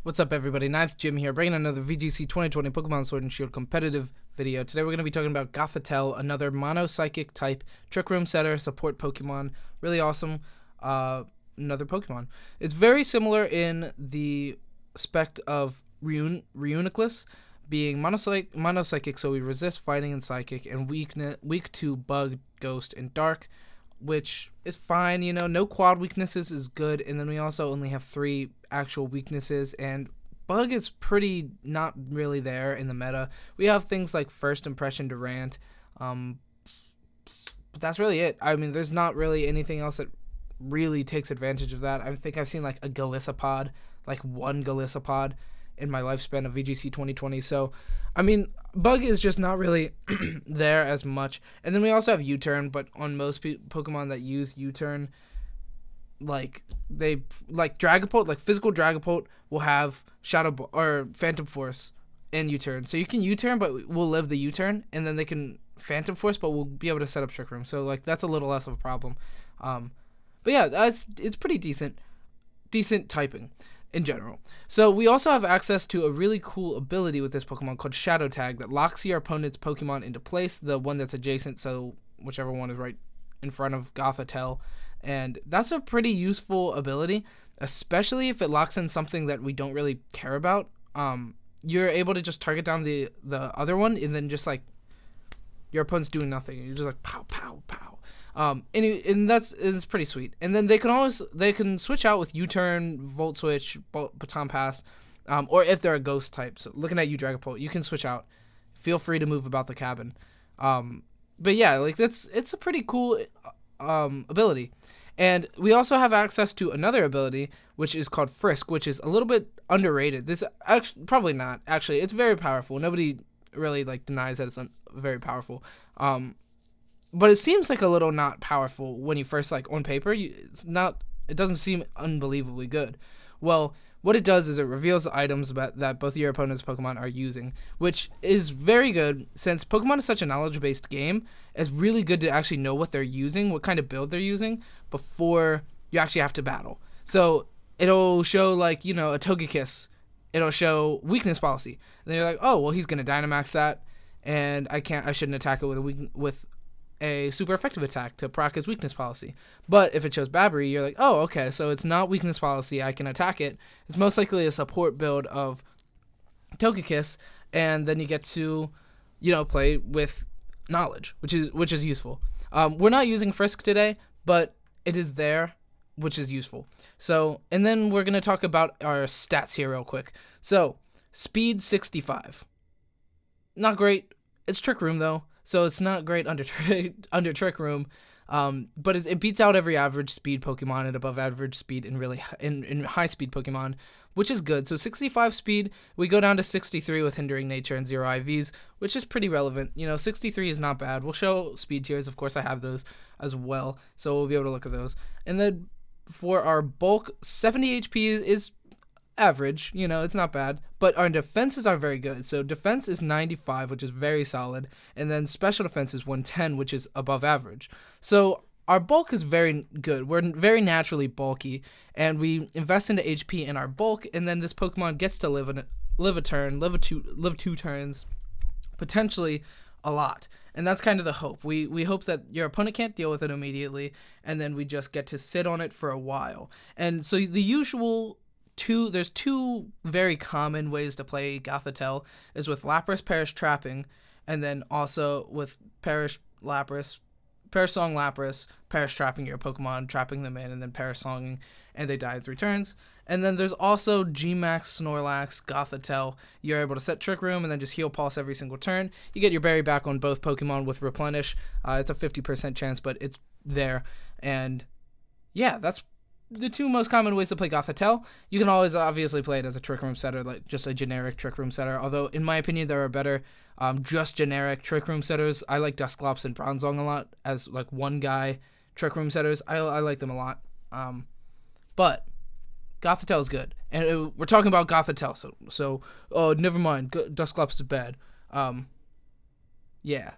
What's up, everybody? Ninth Jim here, bringing another VGC 2020 Pokemon Sword and Shield competitive video. Today we're going to be talking about Gothitelle, another mono-psychic type Trick Room setter support Pokemon. Really awesome, another Pokemon. It's very similar in the spec of Reuniclus, being mono-psychic, so we resist fighting and psychic, and weak to bug, ghost, and dark, which is fine. You know, no quad weaknesses is good, and then we also only have 3 actual weaknesses, and bug is pretty not really there in the meta. We have things like First Impression Durant, but that's really it. I mean, there's not really anything else that really takes advantage of that. I think I've seen like a Galissapod, like one Galissapod in my lifespan of VGC 2020. So, I mean, bug is just not really there as much. And then we also have U-turn, but on most Pokemon that use U-turn, like Dragapult, like physical Dragapult will have Shadow or Phantom Force and U-turn. So you can U-turn, but we'll live the U-turn, and then they can Phantom Force, but we'll be able to set up Trick Room. So like that's a little less of a problem. But yeah, it's pretty decent typing in general. So we also have access to a really cool ability with this Pokemon called Shadow Tag that locks your opponent's Pokemon into place, the one that's adjacent, so whichever one is right in front of Gothitelle. And that's a pretty useful ability, especially if it locks in something that we don't really care about. You're able to just target down the other one, and then just like your opponent's doing nothing. You're just like pow, pow, pow. And it's pretty sweet. And then they can switch out with U-turn, Volt Switch, Baton Pass, or if they're a ghost type. So looking at you, Dragapult, you can switch out. Feel free to move about the cabin. But yeah, like it's a pretty cool ability. And we also have access to another ability, which is called Frisk, which is a little bit underrated. This actually probably not. Actually, it's very powerful. Nobody really like denies that it's very powerful. But it seems like a little not powerful when you first, like, on paper. It doesn't seem unbelievably good. Well, what it does is it reveals the items that both of your opponent's Pokemon are using, which is very good since Pokemon is such a knowledge-based game. It's really good to actually know what they're using, what kind of build they're using, before you actually have to battle. So it'll show, like, you know, a Togekiss. It'll show weakness policy. And then you're like, oh, well, he's going to Dynamax that, and I shouldn't attack it with a super effective attack to proc his weakness policy. But if it shows Babbery, you're like, oh, okay, so it's not weakness policy, I can attack it. It's most likely a support build of Togekiss, and then you get to, you know, play with knowledge, which is useful. We're not using Frisk today, but it is there, which is useful. So, and then we're going to talk about our stats here real quick. So, speed 65. Not great. It's Trick Room, though. So it's not great under Trick Room, but it beats out every average speed Pokemon and above average speed in high speed Pokemon, which is good. So 65 speed, we go down to 63 with Hindering Nature and 0 IVs, which is pretty relevant. You know, 63 is not bad. We'll show speed tiers. Of course, I have those as well, so we'll be able to look at those. And then for our bulk, 70 HP is average, you know, it's not bad, but our defenses are very good. So defense is 95, which is very solid, and then special defense is 110, which is above average. So our bulk is very good. We're very naturally bulky, and we invest into HP in our bulk, and then this Pokemon gets to live a turn, live two turns, potentially a lot. And that's kind of the hope. We hope that your opponent can't deal with it immediately, and then we just get to sit on it for a while. And so the usual there's 2 very common ways to play Gothitelle is with Lapras Perish Trapping, and then also with Perish Song Lapras, Perish Trapping your Pokemon, trapping them in, and then Perish Songing, and they die in 3 turns. And then there's also Gmax, Snorlax, Gothitelle. You're able to set Trick Room and then just Heal Pulse every single turn. You get your berry back on both Pokemon with Replenish. It's a 50% chance, but it's there. And yeah, that's the 2 most common ways to play Gothitelle. You can always obviously play it as a Trick Room setter, like just a generic Trick Room setter, although in my opinion there are better just generic Trick Room setters. I like Dusclops and Bronzong a lot as like one guy Trick Room setters. I like them a lot. But Gothitelle is good, and we're talking about Gothitelle, so never mind, Dusclops is bad. Yeah.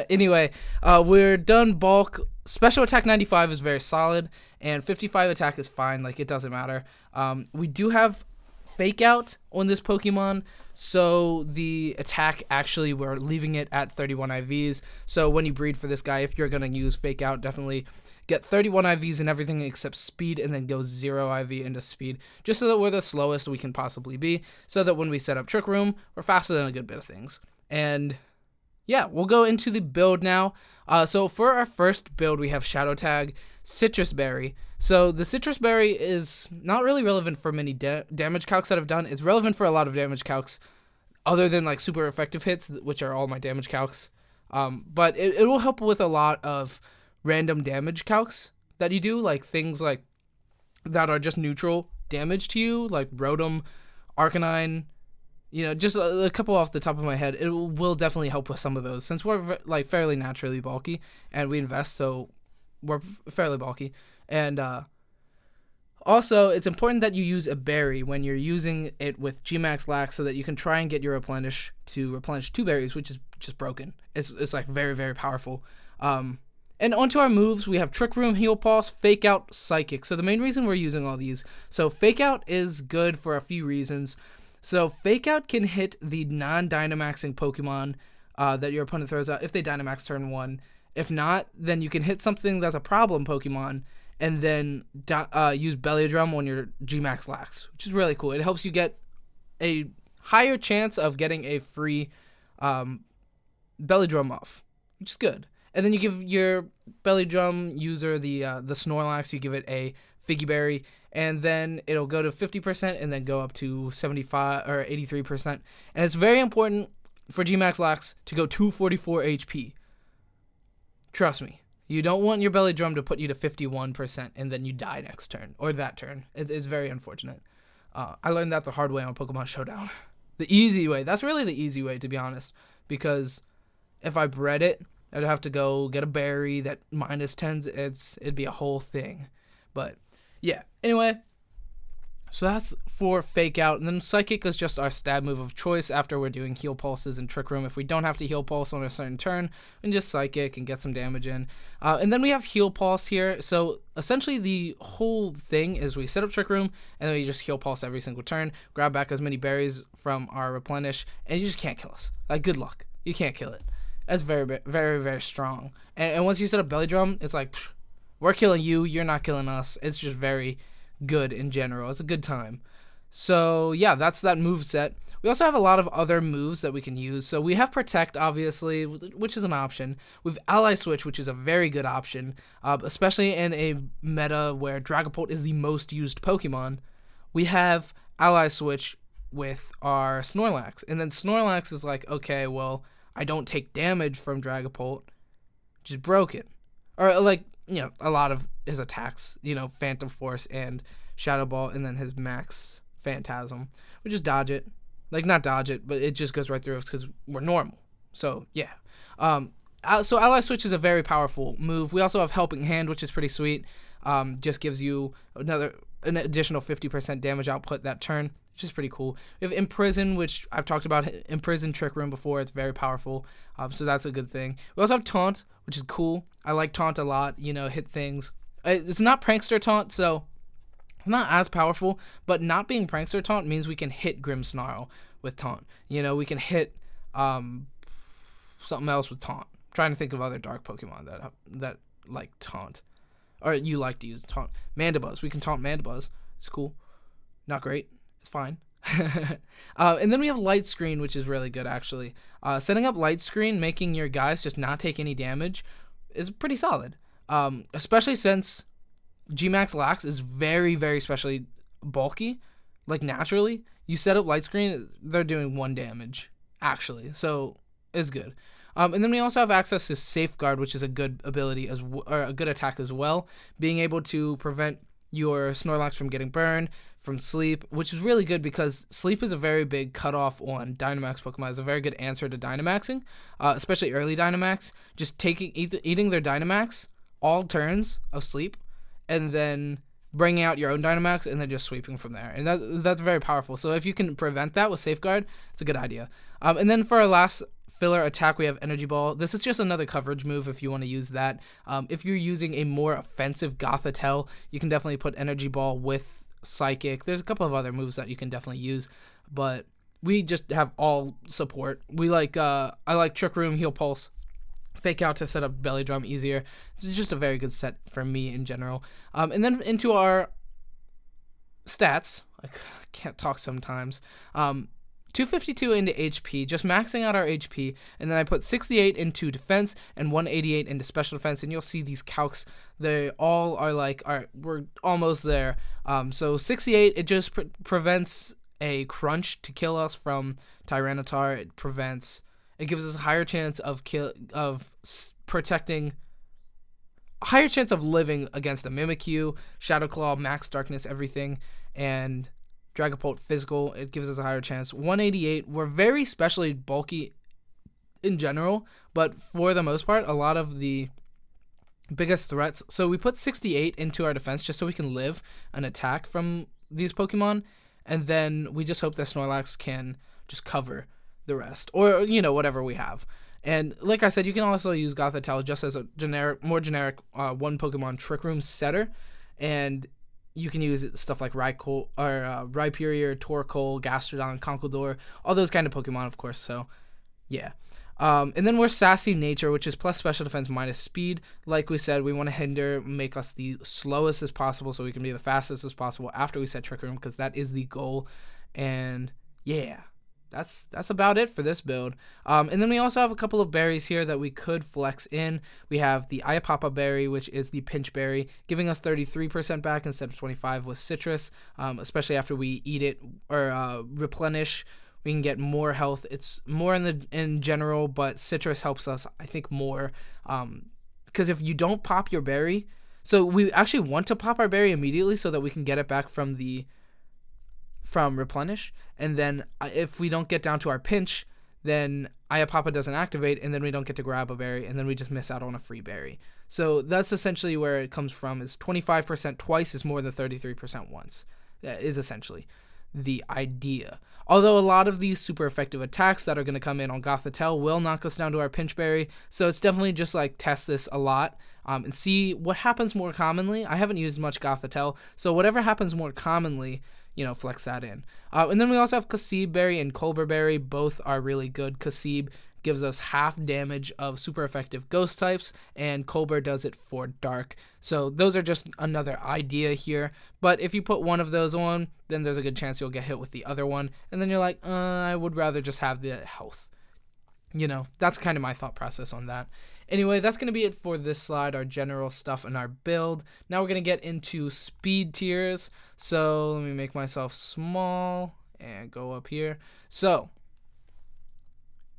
Anyway, we're done bulk. Special attack 95 is very solid, and 55 attack is fine. Like, it doesn't matter. We do have Fake Out on this Pokemon, so the attack actually, we're leaving it at 31 IVs. So when you breed for this guy, if you're going to use Fake Out, definitely get 31 IVs in everything except speed, and then go 0 IV into speed, just so that we're the slowest we can possibly be, so that when we set up Trick Room, we're faster than a good bit of things. And yeah, we'll go into the build now. So for our first build, we have Shadow Tag, Citrus Berry. So the Citrus Berry is not really relevant for many damage calcs that I've done. It's relevant for a lot of damage calcs, other than like super effective hits, which are all my damage calcs. But it will help with a lot of random damage calcs that you do, like things like that are just neutral damage to you, like Rotom, Arcanine, just a couple off the top of my head. It will definitely help with some of those, since we're like fairly naturally bulky and we invest, so we're fairly bulky. And also, it's important that you use a berry when you're using it with Gmax Lax, so that you can try and get your replenish to replenish 2 berries, which is just broken. It's like very, very powerful. And onto our moves, we have Trick Room, Heal Pulse, Fake Out, Psychic. So the main reason we're using all these, so Fake Out is good for a few reasons. So Fake Out can hit the non-Dynamaxing Pokemon that your opponent throws out if they Dynamax turn 1. If not, then you can hit something that's a problem Pokemon, and then use Belly Drum on your Gmax Lax, which is really cool. It helps you get a higher chance of getting a free Belly Drum off, which is good. And then you give your Belly Drum user the Snorlax, you give it a Figgy Berry, and then it'll go to 50% and then go up to 75 or 83%. And it's very important for Gmax Lax to go 244 HP. Trust me. You don't want your Belly Drum to put you to 51% and then you die next turn, or that turn. It's very unfortunate. I learned that the hard way on Pokemon Showdown. The easy way. That's really the easy way, to be honest, because if I bred it, I'd have to go get a berry that -10s. It'd be a whole thing. But yeah, anyway, so that's for Fake Out. And then Psychic is just our stab move of choice after we're doing Heal Pulses and Trick Room. If we don't have to Heal Pulse on a certain turn, we can just Psychic and get some damage in. And then we have Heal Pulse here. So essentially the whole thing is we set up Trick Room, and then we just Heal Pulse every single turn, grab back as many berries from our replenish, and you just can't kill us. Like, good luck. You can't kill it. That's very, very, very strong. And once you set up Belly Drum, it's like, psh, we're killing you, you're not killing us. It's just very good in general. It's a good time. So yeah, that's that move set. We also have a lot of other moves that we can use. So we have Protect, obviously, which is an option. We have Ally Switch, which is a very good option, especially in a meta where Dragapult is the most used Pokemon. We have Ally Switch with our Snorlax, and then Snorlax is like, okay, well, I don't take damage from Dragapult, which is broken. Or, like, a lot of his attacks, Phantom Force and Shadow Ball, and then his max Phantasm. We just dodge it. Like, not dodge it, but it just goes right through us because we're normal. So, yeah. So Ally Switch is a very powerful move. We also have Helping Hand, which is pretty sweet. Just gives you an additional 50% damage output that turn, which is pretty cool. We have Imprison, which I've talked about Imprison Trick Room before. It's very powerful, so that's a good thing. We also have Taunt, which is cool. I like Taunt a lot, hit things. It's not Prankster Taunt, so it's not as powerful, but not being Prankster Taunt means we can hit Grimmsnarl with Taunt. We can hit something else with Taunt. I'm trying to think of other dark Pokemon that like Taunt. Or you like to use Taunt. Mandibuzz. We can Taunt Mandibuzz. It's cool. Not great. It's fine. And then we have Light Screen, which is really good, actually. Setting up Light Screen, making your guys just not take any damage, is pretty solid. Especially since Gmax Lax is very, very specially bulky. Like, naturally. You set up Light Screen, they're doing 1 damage, actually. So, it's good. And then we also have access to Safeguard, which is a good ability or a good attack as well. Being able to prevent your Snorlax from getting burned, from sleep, which is really good because sleep is a very big cutoff on Dynamax Pokemon. It's a very good answer to Dynamaxing, especially early Dynamax. Just eating their Dynamax all turns of sleep, and then bringing out your own Dynamax, and then just sweeping from there. And that's very powerful. So if you can prevent that with Safeguard, it's a good idea. And then for our last filler attack, we have Energy Ball. This is just another coverage move if you want to use that. If you're using a more offensive Gothitelle, you can definitely put Energy Ball with Psychic. There's a couple of other moves that you can definitely use, but we just have all support. We like I like Trick Room, Heal Pulse, Fake Out to set up Belly Drum easier. It's just a very good set for me in general. And then into our stats, I can't talk sometimes. 252 into HP, just maxing out our HP, and then I put 68 into defense and 188 into special defense, and you'll see these calcs, they all are like, we're almost there. So 68, it just prevents a crunch to kill us from Tyranitar. It gives us a higher chance of protecting, a higher chance of living against a Mimikyu, Shadow Claw, Max Darkness, everything, and Dragapult Physical. It gives us a higher chance. 188, we're very specially bulky in general, but for the most part, a lot of the biggest threats. So we put 68 into our defense just so we can live an attack from these Pokemon, and then we just hope that Snorlax can just cover the rest, or, you know, whatever we have. And like I said, you can also use Gothitelle just as a more generic one Pokemon Trick Room setter, and you can use stuff like Rhyperior, Torkoal, Gastrodon, Conkeldurr, all those kind of Pokemon, of course. So, yeah. And then we're Sassy Nature, which is plus special defense minus speed. Like we said, we want to hinder, make us the slowest as possible so we can be the fastest as possible after we set Trick Room, because that is the goal. And, yeah. That's about it for this build. And then we also have a couple of berries here that we could flex in. We have the Iapapa berry, which is the pinch berry, giving us 33% back instead of 25 with citrus, especially after we eat it or replenish. We can get more health. It's more in general, but citrus helps us, I think, more. Because if you don't pop your berry, so we actually want to pop our berry immediately so that we can get it back from replenish, and then if we don't get down to our pinch, then Iapapa doesn't activate, and then we don't get to grab a berry, and then we just miss out on a free berry. So that's essentially where it comes from, is 25% twice is more than 33% once. That is essentially the idea. Although a lot of these super effective attacks that are going to come in on Gothitelle will knock us down to our pinch berry, so it's definitely just like test this a lot and see what happens more commonly. I haven't used much Gothitelle, so whatever happens more commonly, you know, flex that in. And then we also have Kasib Berry and Colbur Berry. Both are really good. Kasib gives us half damage of super effective ghost types, and Colbur does it for dark. So those are just another idea here. But if you put one of those on, then there's a good chance you'll get hit with the other one. And then you're like, I would rather just have the health. You know, that's kind of my thought process on that. Anyway, that's going to be it for this slide, our general stuff in our build. Now we're going to get into speed tiers. So let me make myself small and go up here. So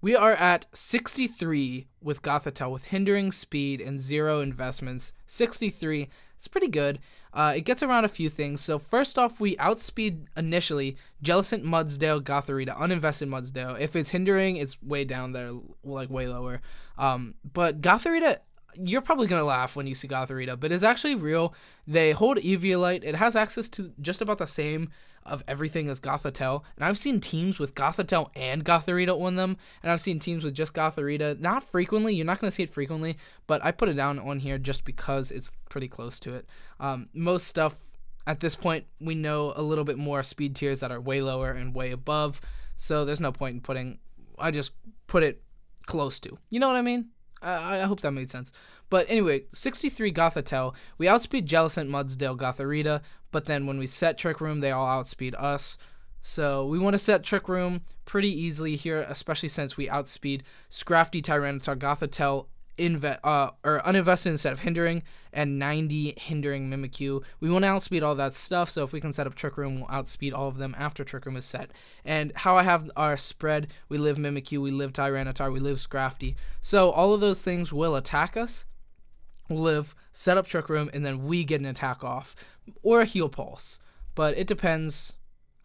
we are at 63 with Gothitelle with hindering speed and 0 investments. 63, it's pretty good. It gets around a few things. So first off, we outspeed initially Jellicent, Mudsdale, Gothorita, uninvested Mudsdale. If it's hindering, it's way down there, like way lower. But Gothorita, you're probably going to laugh when you see Gothorita, but it's actually real. They hold Eviolite. It has access to just about the same of everything as Gothitelle. And I've seen teams with Gothitelle and Gothorita on them, and I've seen teams with just Gothorita. Not frequently. You're not going to see it frequently, but I put it down on here just because it's pretty close to it. Most stuff at this point, we know a little bit more speed tiers that are way lower and way above, so there's no point in putting, I just put it close to. You know what I mean? I hope that made sense. But anyway, 63 Gothitelle. We outspeed Jellicent, Mudsdale, Gothorita, but then when we set Trick Room, they all outspeed us. So we want to set Trick Room pretty easily here, especially since we outspeed Scrafty, Tyranitar, Gothitelle, uninvested instead of hindering, and 90 hindering Mimikyu. We want to outspeed all that stuff, so if we can set up Trick Room, we'll outspeed all of them after Trick Room is set. And how I have our spread, we live Mimikyu, we live Tyranitar, we live Scrafty. So all of those things will attack us. We'll live, set up Trick Room, and then we get an attack off, or a Heal Pulse. But it depends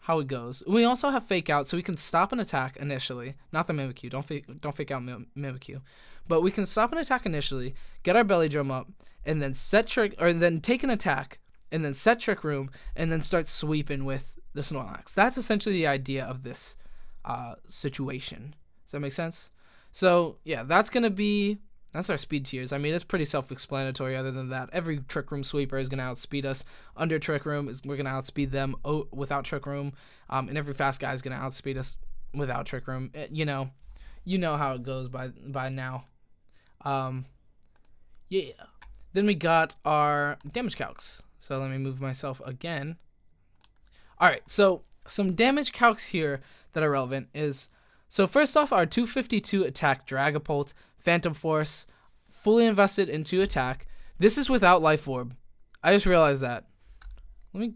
how it goes. We also have Fake Out, so we can stop an attack initially. Not the Mimikyu, don't fake out Mimikyu. But we can stop an attack initially, get our Belly Drum up, and then then take an attack, and then set Trick Room, and then start sweeping with the Snorlax. That's essentially the idea of this situation. Does that make sense? So yeah, that's gonna be That's our speed tiers. I mean, it's pretty self-explanatory. Other than that, every Trick Room sweeper is going to outspeed us. Under Trick Room, we're going to outspeed them without Trick Room. And every fast guy is going to outspeed us without Trick Room. You know how it goes by now. Yeah. Then we got our damage calcs. So let me move myself again. All right, so some damage calcs here that are relevant is, so first off, our 252 attack Dragapult, Phantom Force, fully invested into attack. This is without Life Orb. I just realized that. Let me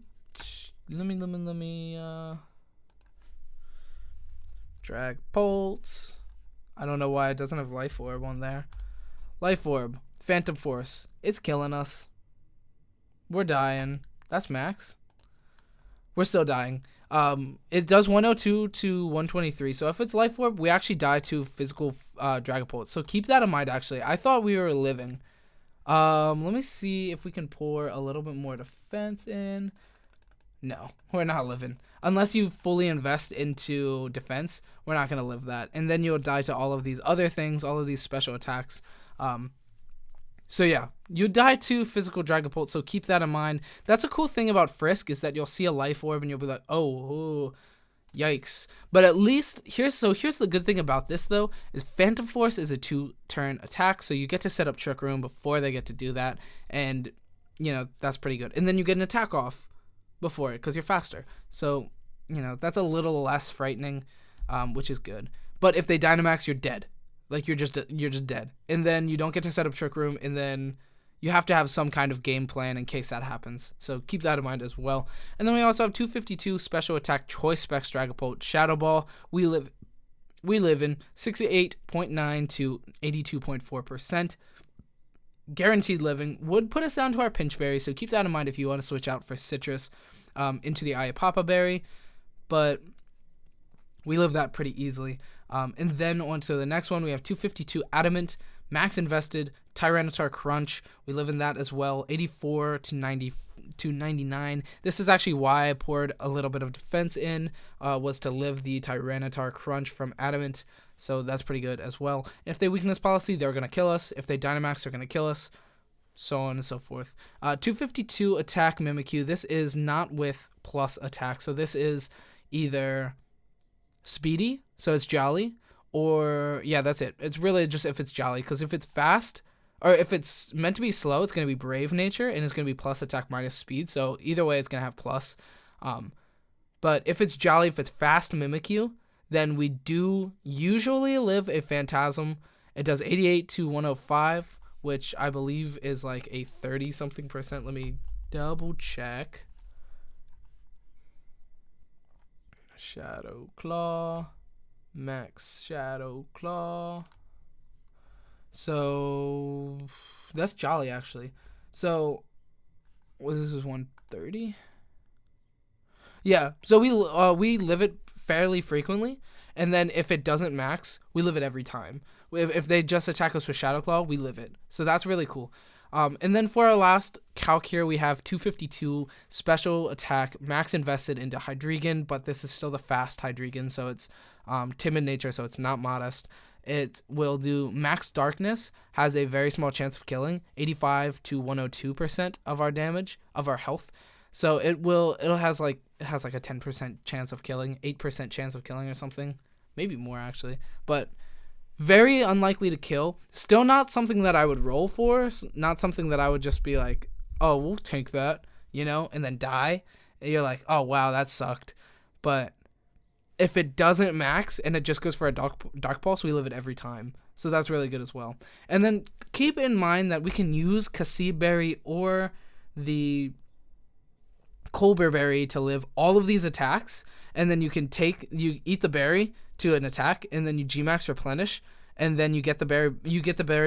Dragapult. I don't know why it doesn't have Life Orb on there. Life Orb, Phantom Force. It's killing us. We're dying. That's max. We're still dying. It does 102 to 123. So if it's Life Orb, we actually die to physical Dragapult. So keep that in mind, actually. I thought we were living. Let me see if we can pour a little bit more defense in. No, we're not living. Unless you fully invest into defense, we're not going to live that. And then you'll die to all of these other things, all of these special attacks. So yeah, you die to physical Dragapult, so keep that in mind. That's a cool thing about Frisk, is that you'll see a Life Orb and you'll be like, oh, yikes. But at least, here's the good thing about this, though, is Phantom Force is a 2-turn attack, so you get to set up Trick Room before they get to do that, and, that's pretty good. And then you get an attack off before it, because you're faster. So, that's a little less frightening, which is good. But if they Dynamax, you're dead. Like, you're just dead. And then you don't get to set up Trick Room, and then you have to have some kind of game plan in case that happens. So keep that in mind as well. And then we also have 252 special attack Choice Specs Dragapult Shadow Ball. We live in 68.9 to 82.4%. Guaranteed living would put us down to our Pinch Berry, so keep that in mind if you want to switch out for Citrus into the Ayapapa Berry. But we live that pretty easily. And then on to the next one, we have 252 Adamant, max invested, Tyranitar Crunch. We live in that as well, 84 to 99. This is actually why I poured a little bit of defense in, was to live the Tyranitar Crunch from Adamant. So that's pretty good as well. If they weakness policy, they're going to kill us. If they Dynamax, they're going to kill us. So on and so forth. 252 attack Mimikyu. This is not with plus attack. So this is either speedy, so it's jolly, or yeah, that's it. It's really just if it's jolly, because if it's fast, or if it's meant to be slow, it's going to be brave nature, and it's going to be plus attack minus speed, so either way it's going to have plus. But if it's jolly, if it's fast Mimikyu, then we do usually live a Phantasm. It does 88 to 105, which I believe is like a 30 something percent. Let me double check. Shadow Claw, max Shadow Claw. So that's jolly, actually. So this is 130. Yeah, so we live it fairly frequently, and then if it doesn't max, we live it every time. If they just attack us with Shadow Claw, we live it. So that's really cool. And then for our last calc here, we have 252 special attack, max invested into Hydreigon, but this is still the fast Hydreigon, so it's timid nature, so it's not modest. It will do max darkness, has a very small chance of killing, 85 to 102% of our damage, of our health. So it has like a 10% chance of killing, 8% chance of killing or something, maybe more actually, but very unlikely to kill. Still not something that I would roll for. Not something that I would just be like, oh, we'll take that, and then die. And you're like, oh, wow, that sucked. But if it doesn't max and it just goes for a Dark Pulse, we live it every time. So that's really good as well. And then keep in mind that we can use Kasib Berry or the Colbur Berry to live all of these attacks. And then you eat the berry to an attack, and then you Gmax replenish, and then you get the berry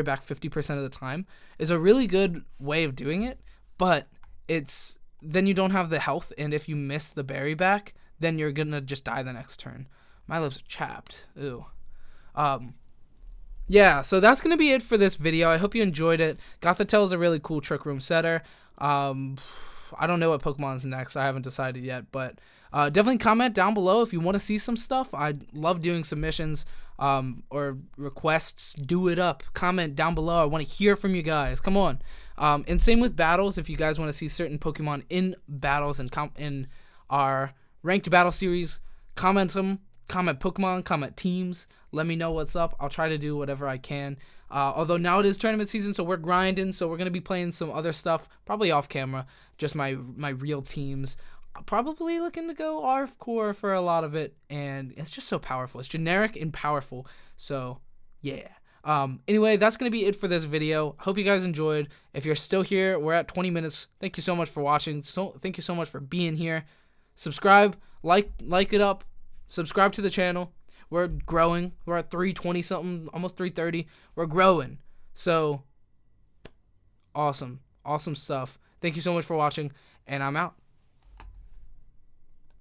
back 50% of the time. Is a really good way of doing it, but then you don't have the health, and if you miss the berry back, then you're gonna just die the next turn. My lips are chapped. Ew. Yeah, so that's gonna be it for this video. I hope you enjoyed it. Gothitelle is a really cool Trick Room setter. I don't know what Pokemon's next. I haven't decided yet, but Definitely comment down below if you want to see some stuff. I love doing submissions or requests. Do it up. Comment down below. I want to hear from you guys. Come on. And same with battles. If you guys want to see certain Pokemon in battles and in our ranked battle series, comment them. Comment Pokemon, comment teams. Let me know what's up. I'll try to do whatever I can. Although now it is tournament season, so we're grinding. So we're going to be playing some other stuff, probably off camera. Just my real teams. Probably looking to go ARF core for a lot of it. And it's just so powerful. It's generic and powerful. So, yeah. Anyway, that's going to be it for this video. Hope you guys enjoyed. If you're still here, we're at 20 minutes. Thank you so much for watching. Thank you so much for being here. Subscribe, like it up. Subscribe to the channel. We're growing. We're at 320 something, almost 330. We're growing. So, awesome. Awesome stuff. Thank you so much for watching, and I'm out.